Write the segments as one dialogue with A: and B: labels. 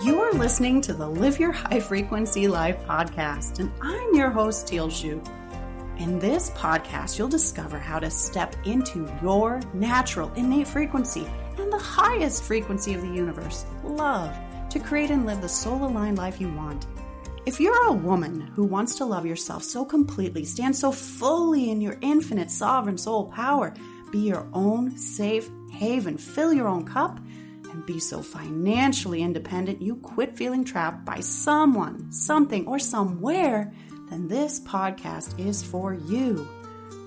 A: You are listening to the Live Your High Frequency Live podcast, and I'm your host, Teal Shu. In this podcast, you'll discover how to step into your natural, innate frequency and the highest frequency of the universe, love, to create and live the soul-aligned life you want. If you're a woman who wants to love yourself so completely, stand so fully in your infinite sovereign soul power, be your own safe haven, fill your own cup, and be so financially independent you quit feeling trapped by someone, something, or somewhere, then this podcast is for you.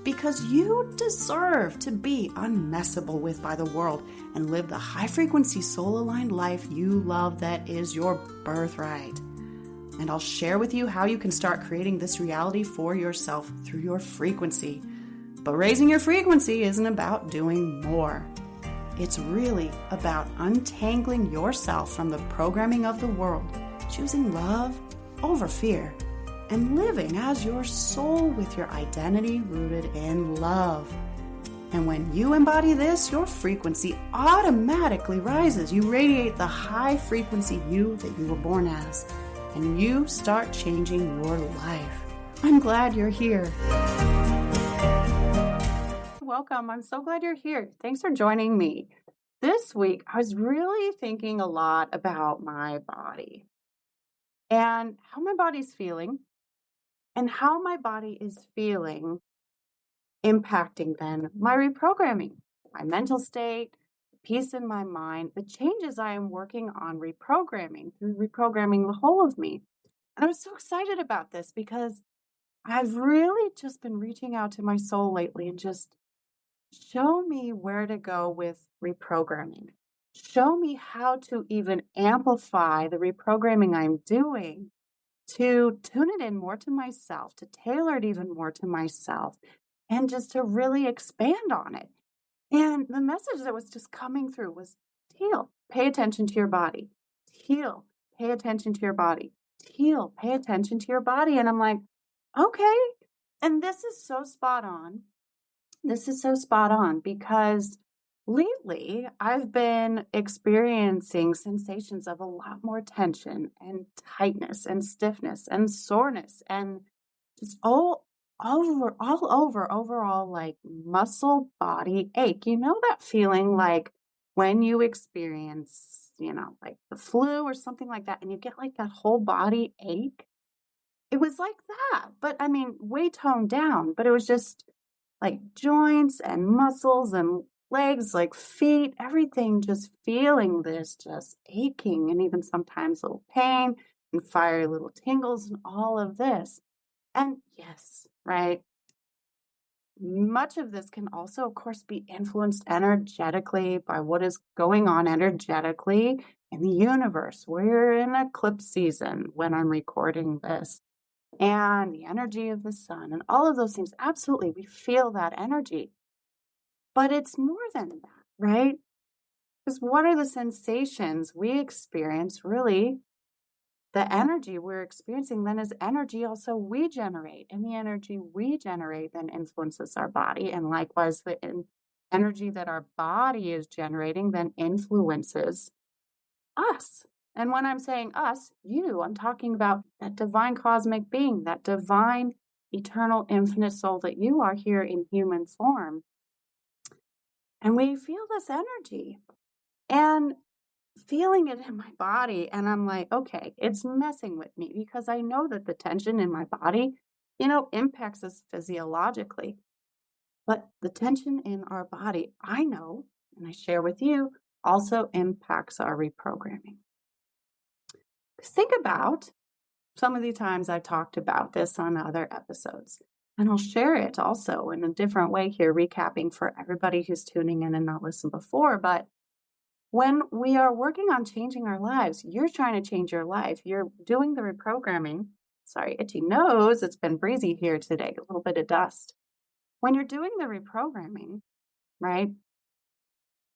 A: Because you deserve to be unmessable with by the world and live the high-frequency, soul-aligned life you love that is your birthright. And I'll share with you how you can start creating this reality for yourself through your frequency. But raising your frequency isn't about doing more. It's really about untangling yourself from the programming of the world, choosing love over fear, and living as your soul with your identity rooted in love. And when you embody this, your frequency automatically rises. You radiate the high frequency you that you were born as, and you start changing your life. I'm glad you're here. Welcome. I'm so glad you're here. Thanks for joining me. This week, I was really thinking a lot about my body and how my body's feeling and how my body is feeling impacting then my reprogramming, my mental state, peace in my mind, the changes I am working on reprogramming through reprogramming the whole of me. And I was so excited about this because I've really just been reaching out to my soul lately and just show me where to go with reprogramming. Show me how to even amplify the reprogramming I'm doing to tune it in more to myself, to tailor it even more to myself, and just to really expand on it. And the message that was just coming through was, Teal, pay attention to your body. Teal, pay attention to your body. Teal, pay attention to your body. And I'm like, okay. And this is so spot on. This is so spot on because lately I've been experiencing sensations of a lot more tension and tightness and stiffness and soreness and just all over overall like muscle body ache. You know that feeling like when you experience, like the flu or something like that and you get like that whole body ache? It was like that, but I mean, way toned down, but it was just like joints and muscles and legs, like feet, everything just feeling this, just aching, and even sometimes a little pain and fiery little tingles and all of this. And yes, right, much of this can also, of course, be influenced energetically by what is going on energetically in the universe. We're in eclipse season when I'm recording this. And the energy of the sun and all of those things. Absolutely, we feel that energy. But it's more than that, right? Because what are the sensations we experience? Really, the energy we're experiencing then is energy also we generate. And the energy we generate then influences our body. And likewise, the energy that our body is generating then influences us. And when I'm saying us, you, I'm talking about that divine cosmic being, that divine, eternal, infinite soul that you are here in human form. And we feel this energy and feeling it in my body. And I'm like, okay, it's messing with me because I know that the tension in my body, impacts us physiologically. But the tension in our body, I know, and I share with you, also impacts our reprogramming. Think about some of the times I've talked about this on other episodes, and I'll share it also in a different way here, recapping for everybody who's tuning in and not listened before. But when we are working on changing our lives, you're trying to change your life. You're doing the reprogramming. Sorry, itchy nose. It's been breezy here today, a little bit of dust. When you're doing the reprogramming, right,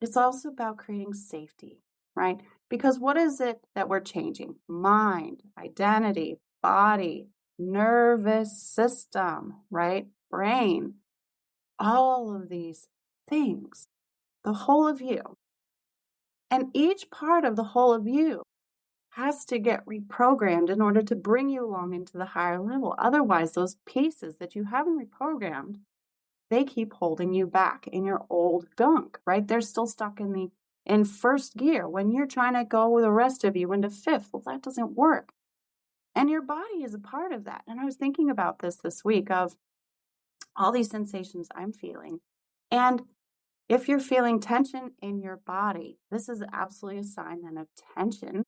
A: it's also about creating safety, right? Because what is it that we're changing? Mind, identity, body, nervous system, right? Brain, all of these things, the whole of you. And each part of the whole of you has to get reprogrammed in order to bring you along into the higher level. Otherwise, those pieces that you haven't reprogrammed, they keep holding you back in your old gunk, right? They're still stuck in first gear when you're trying to go the rest of you into fifth. Well, that doesn't work. And your body is a part of that. And I was thinking about this week of all these sensations I'm feeling. And if you're feeling tension in your body, this is absolutely a sign then of tension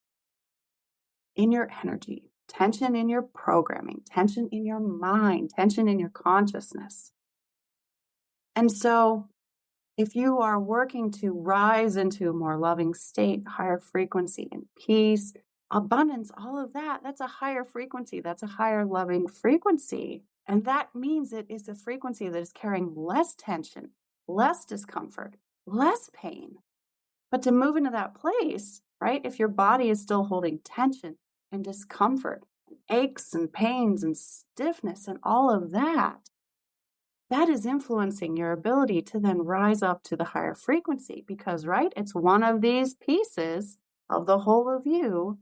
A: in your energy, tension in your programming, tension in your mind, tension in your consciousness. And so, if you are working to rise into a more loving state, higher frequency and peace, abundance, all of that, that's a higher frequency. That's a higher loving frequency. And that means it is a frequency that is carrying less tension, less discomfort, less pain. But to move into that place, right, if your body is still holding tension and discomfort, and aches and pains and stiffness and all of that, that is influencing your ability to then rise up to the higher frequency because, right, it's one of these pieces of the whole of you,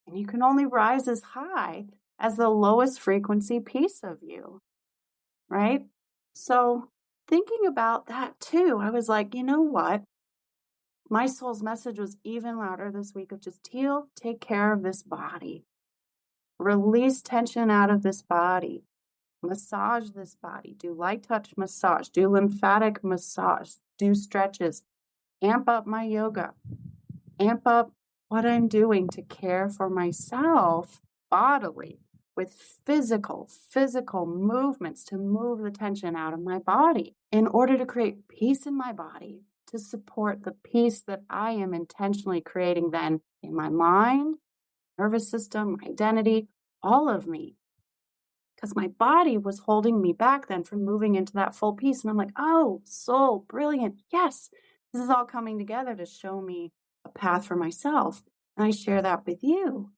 A: and you can only rise as high as the lowest frequency piece of you, right? So, thinking about that too, I was like, you know what? My soul's message was even louder this week of just heal, take care of this body, release tension out of this body, massage this body, do light touch massage, do lymphatic massage, do stretches, amp up my yoga, amp up what I'm doing to care for myself bodily with physical movements to move the tension out of my body in order to create peace in my body to support the peace that I am intentionally creating then in my mind, nervous system, my identity, all of me. Because my body was holding me back then from moving into that full peace. And I'm like, oh, soul, brilliant. Yes, this is all coming together to show me a path for myself. And I share that with you.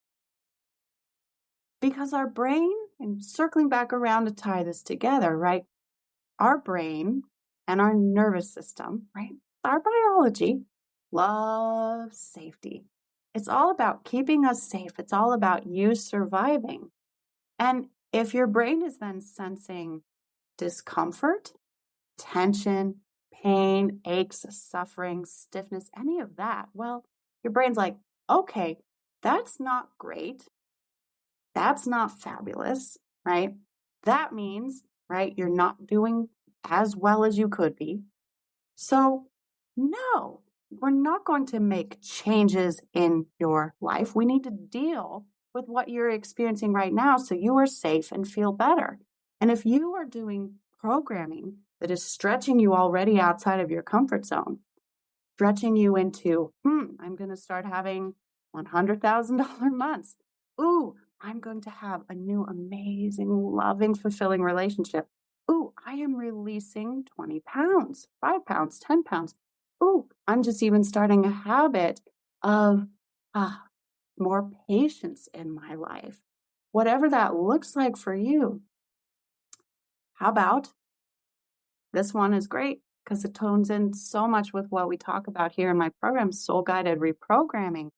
A: Because our brain, and circling back around to tie this together, right? Our brain and our nervous system, right? Our biology loves safety. It's all about keeping us safe. It's all about you surviving. And if your brain is then sensing discomfort, tension, pain, aches, suffering, stiffness, any of that, well, your brain's like, okay, that's not great. That's not fabulous, right? That means, right, you're not doing as well as you could be. So, no, we're not going to make changes in your life. We need to deal with what you're experiencing right now so you are safe and feel better. And if you are doing programming that is stretching you already outside of your comfort zone, stretching you into, I'm going to start having $100,000 months. Ooh, I'm going to have a new, amazing, loving, fulfilling relationship. Ooh, I am releasing 20 pounds, 5 pounds, 10 pounds. Ooh, I'm just even starting a habit of more patience in my life. Whatever that looks like for you. How about this one is great because it tones in so much with what we talk about here in my program, Soul Guided Reprogramming.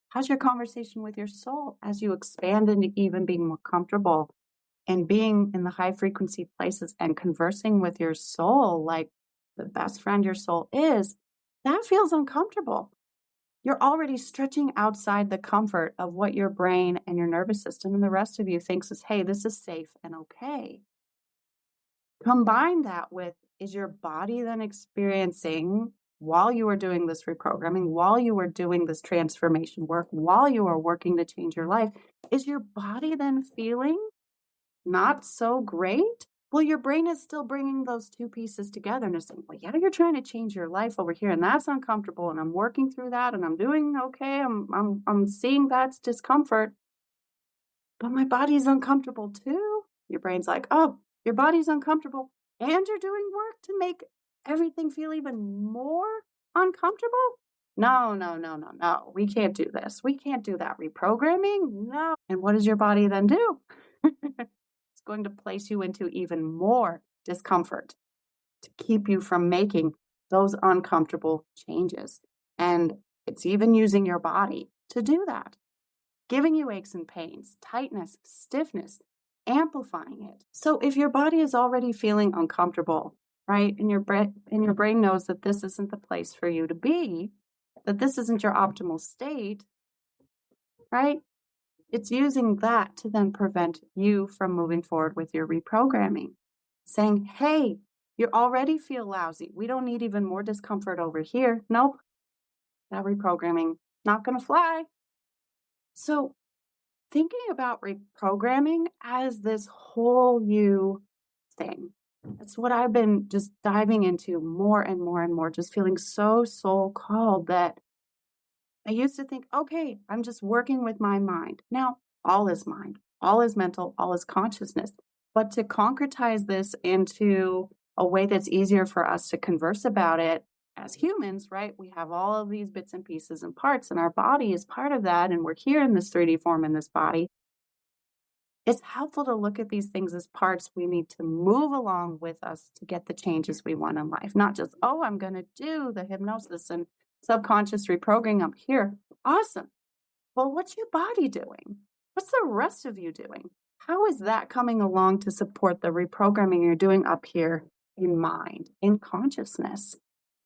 A: How's your conversation with your soul as you expand into even being more comfortable and being in the high frequency places and conversing with your soul like the best friend your soul is? That feels uncomfortable. You're already stretching outside the comfort of what your brain and your nervous system and the rest of you thinks is, hey, this is safe and okay. Combine that with, is your body then experiencing while you are doing this reprogramming, while you are doing this transformation work, while you are working to change your life, is your body then feeling not so great? Well, your brain is still bringing those two pieces together and it's saying, well, yeah, you're trying to change your life over here and that's uncomfortable and I'm working through that and I'm doing okay. I'm seeing that's discomfort, but my body's uncomfortable too. Your brain's like, oh, your body's uncomfortable and you're doing work to make everything feel even more uncomfortable? No. We can't do this. We can't do that reprogramming. No. And what does your body then do? It's going to place you into even more discomfort to keep you from making those uncomfortable changes. And it's even using your body to do that. giving you aches and pains, tightness, stiffness, amplifying it. So if your body is already feeling uncomfortable, right, and your brain knows that this isn't the place for you to be, that this isn't your optimal state, right? It's using that to then prevent you from moving forward with your reprogramming, saying, hey, you already feel lousy. We don't need even more discomfort over here. Nope, that reprogramming, not going to fly. So thinking about reprogramming as this whole you thing. That's what I've been just diving into more and more and more, just feeling so soul called that I used to think, okay, I'm just working with my mind. Now, all is mind, all is mental, all is consciousness. But to concretize this into a way that's easier for us to converse about it as humans, right? We have all of these bits and pieces and parts, and our body is part of that. And we're here in this 3D form in this body. It's helpful to look at these things as parts we need to move along with us to get the changes we want in life. Not just, oh, I'm going to do the hypnosis and subconscious reprogramming up here. Awesome. Well, what's your body doing? What's the rest of you doing? How is that coming along to support the reprogramming you're doing up here in mind, in consciousness?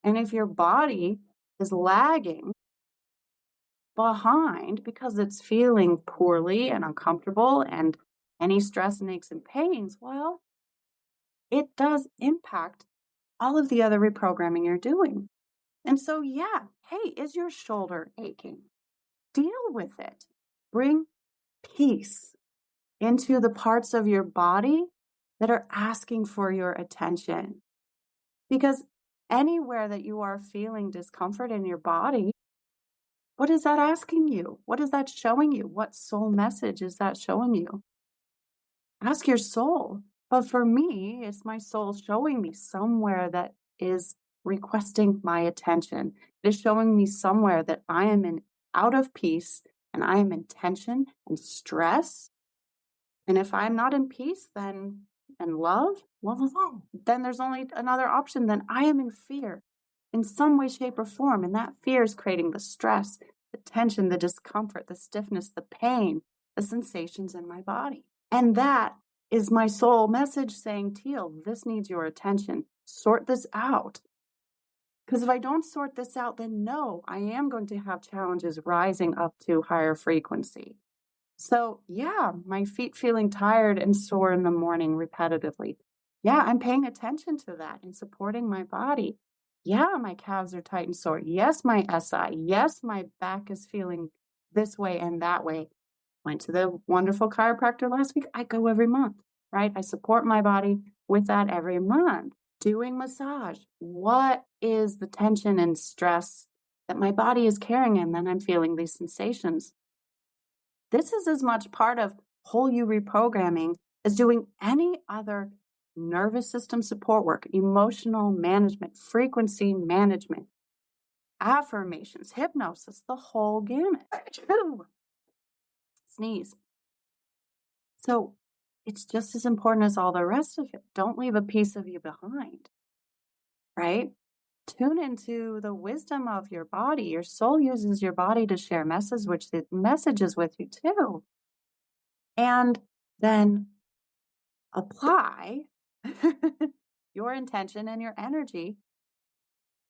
A: And if your body is lagging behind because it's feeling poorly and uncomfortable and any stress and aches and pains, well, it does impact all of the other reprogramming you're doing. And so, yeah, hey, is your shoulder aching? Deal with it. Bring peace into the parts of your body that are asking for your attention. Because anywhere that you are feeling discomfort in your body, what is that asking you? What is that showing you? What soul message is that showing you? Ask your soul. But for me, it's my soul showing me somewhere that is requesting my attention. It is showing me somewhere that I am out of peace and I am in tension and stress. And if I'm not in peace, then and love, well, then there's only another option. Then I am in fear in some way, shape, or form. And that fear is creating the stress, the tension, the discomfort, the stiffness, the pain, the sensations in my body. And that is my soul message saying, Teal, this needs your attention. Sort this out. Because if I don't sort this out, then no, I am going to have challenges rising up to higher frequency. So yeah, my feet feeling tired and sore in the morning repetitively. Yeah, I'm paying attention to that and supporting my body. Yeah, my calves are tight and sore. Yes, my SI. Yes, my back is feeling this way and that way. Went to the wonderful chiropractor last week. I go every month, right? I support my body with that every month. Doing massage. What is the tension and stress that my body is carrying? And then I'm feeling these sensations. This is as much part of whole you reprogramming as doing any other nervous system support work, emotional management, frequency management, affirmations, hypnosis, the whole gamut. Sneeze. So it's just as important as all the rest of it. Don't leave a piece of you behind, right? Tune into the wisdom of your body. Your soul uses your body to share messages with you too. And then apply your intention and your energy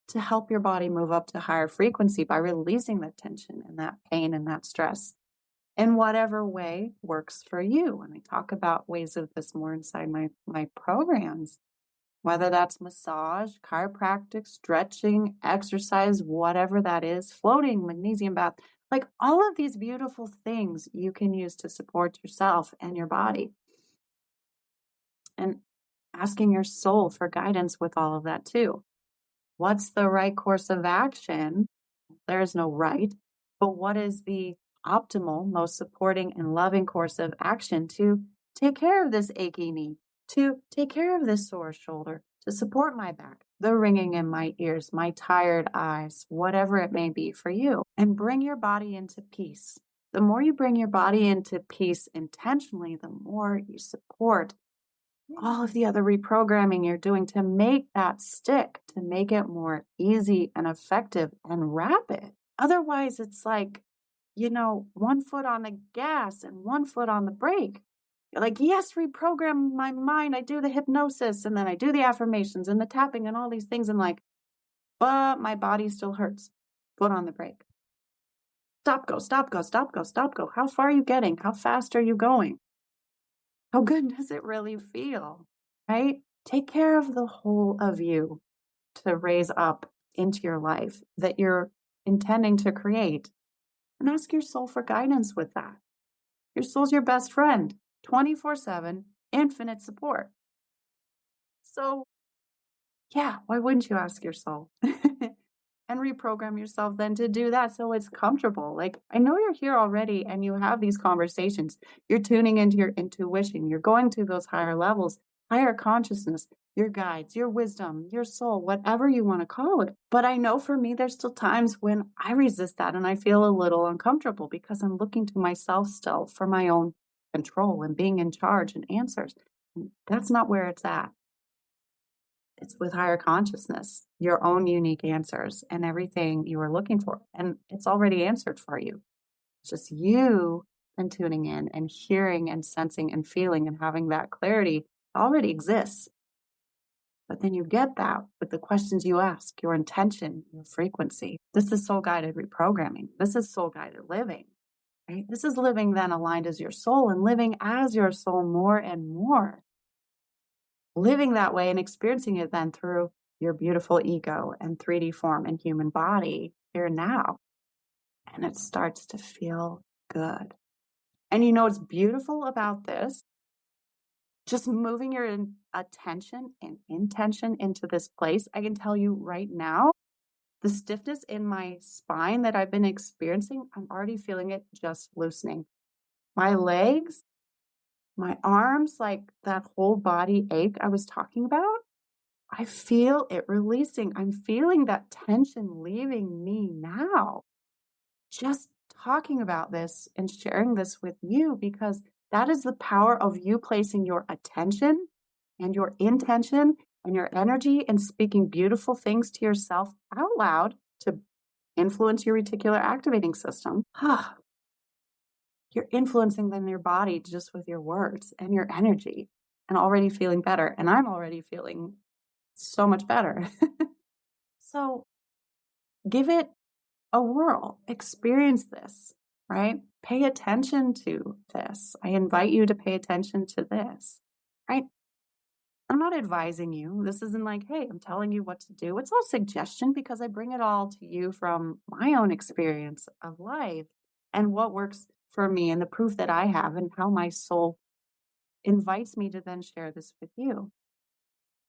A: to help your body move up to higher frequency by releasing that tension and that pain and that stress in whatever way works for you. And I talk about ways of this more inside my programs, whether that's massage, chiropractic, stretching, exercise, whatever that is, floating, magnesium bath, like all of these beautiful things you can use to support yourself and your body. And asking your soul for guidance with all of that too. What's the right course of action? There is no right, but what is the optimal, most supporting and loving course of action to take care of this achy knee, to take care of this sore shoulder, to support my back, the ringing in my ears, my tired eyes, whatever it may be for you, and bring your body into peace. The more you bring your body into peace intentionally, the more you support all of the other reprogramming you're doing to make that stick, to make it more easy and effective and rapid. Otherwise, it's like one foot on the gas and one foot on the brake. You're like, yes, reprogram my mind. I do the hypnosis and then I do the affirmations and the tapping and all these things. And like, but my body still hurts. Foot on the brake. Stop, go, stop, go, stop, go, stop, go. How far are you getting? How fast are you going? How good does it really feel? Right? Take care of the whole of you to raise up into your life that you're intending to create. And ask your soul for guidance with that. Your soul's your best friend, 24/7, infinite support. So, yeah, why wouldn't you ask your soul? And reprogram yourself then to do that so it's comfortable. Like, I know you're here already and you have these conversations. You're tuning into your intuition. You're going to those higher levels, higher consciousness, your guides, your wisdom, your soul, whatever you want to call it. But I know for me, there's still times when I resist that and I feel a little uncomfortable because I'm looking to myself still for my own control and being in charge and answers. And that's not where it's at. It's with higher consciousness, your own unique answers and everything you are looking for. And it's already answered for you. It's just you and tuning in and hearing and sensing and feeling and having that clarity already exists. But then you get that with the questions you ask, your intention, your frequency. This is soul-guided reprogramming. This is soul-guided living, right? This is living then aligned as your soul and living as your soul more and more. Living that way and experiencing it then through your beautiful ego and 3D form and human body here now. And it starts to feel good. And what's beautiful about this? Just moving your attention and intention into this place. I can tell you right now, the stiffness in my spine that I've been experiencing, I'm already feeling it just loosening. My legs, my arms, like that whole body ache I was talking about, I feel it releasing. I'm feeling that tension leaving me now. Just talking about this and sharing this with you, because that is the power of you placing your attention and your intention and your energy and speaking beautiful things to yourself out loud to influence your reticular activating system. You're influencing then your body just with your words and your energy and already feeling better. And I'm already feeling so much better. So give it a whirl. Experience this, right? Pay attention to this. I invite you to pay attention to this, right? I'm not advising you. This isn't like, hey, I'm telling you what to do. It's all suggestion because I bring it all to you from my own experience of life and what works for me and the proof that I have and how my soul invites me to then share this with you.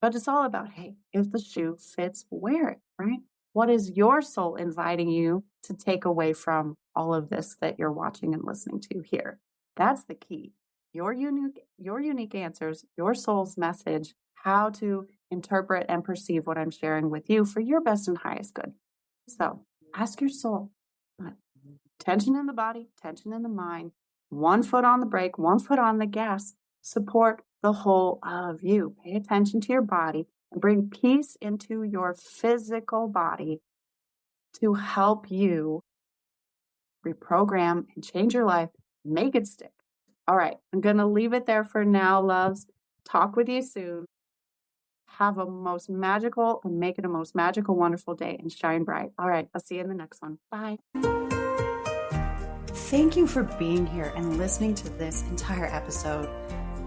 A: But it's all about, hey, if the shoe fits, wear it, right? What is your soul inviting you to take away from all of this that you're watching and listening to here? That's the key. Your unique answers, your soul's message, how to interpret and perceive what I'm sharing with you for your best and highest good. So ask your soul. Tension in the body, tension in the mind, 1 foot on the brake, 1 foot on the gas. Support the whole of you. Pay attention to your body and bring peace into your physical body to help you reprogram and change your life, make it stick. All right, I'm going to leave it there for now, loves. Talk with you soon. Have a most magical and make it a most magical, wonderful day and shine bright. All right, I'll see you in the next one. Bye. Thank you for being here and listening to this entire episode.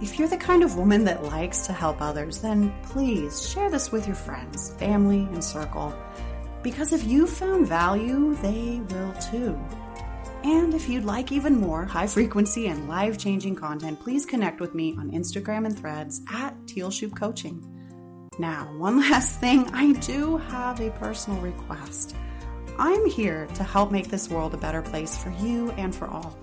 A: If you're the kind of woman that likes to help others, then please share this with your friends, family, and circle. Because if you found value, they will too. And if you'd like even more high frequency and life-changing content, please connect with me on Instagram and Threads at Tealshoop Coaching. Now, one last thing, I do have a personal request. I'm here to help make this world a better place for you and for all.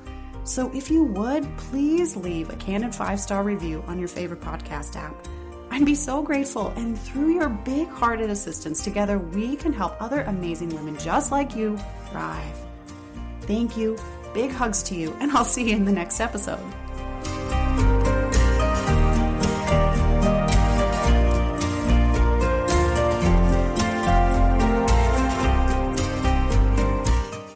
A: So if you would, please leave a candid 5-star review on your favorite podcast app. I'd be so grateful, and through your big-hearted assistance, together we can help other amazing women just like you thrive. Thank you, big hugs to you, and I'll see you in the next episode.